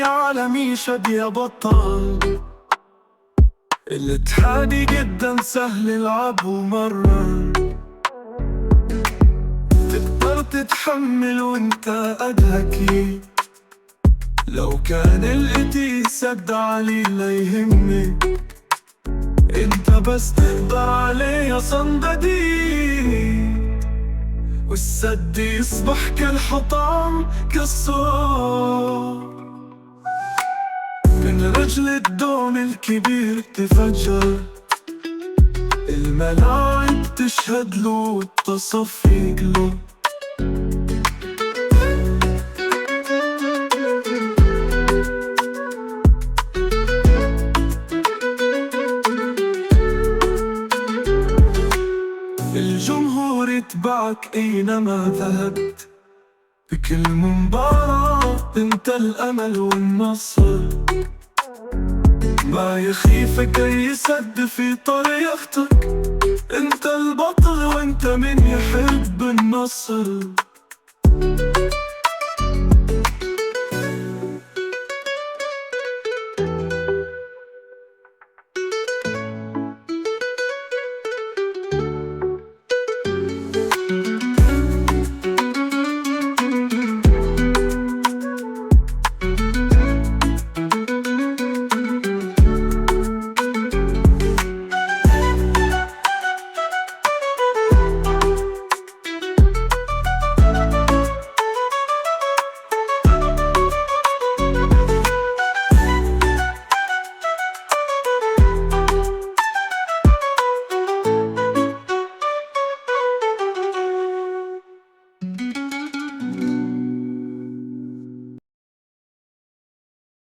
عالمي شد يا بطل. التحدي جدا سهل، العب ومرن، تقدر تتحمل وانت أدهكي. لو كان الإيدي سد علي لا يهمك، انت بس تقدر عليه يا صنددي. والسد يصبح كالحطام كالصور، من رجل الدوم الكبير تفجر. الملاعب تشهد له والتصفيق له. الجمهور يتبعك أينما ذهبت، بكل مباراة انت الأمل والنصر. ما يخيفك أي سد في طريقتك، انت البطل وانت من يحب النصر.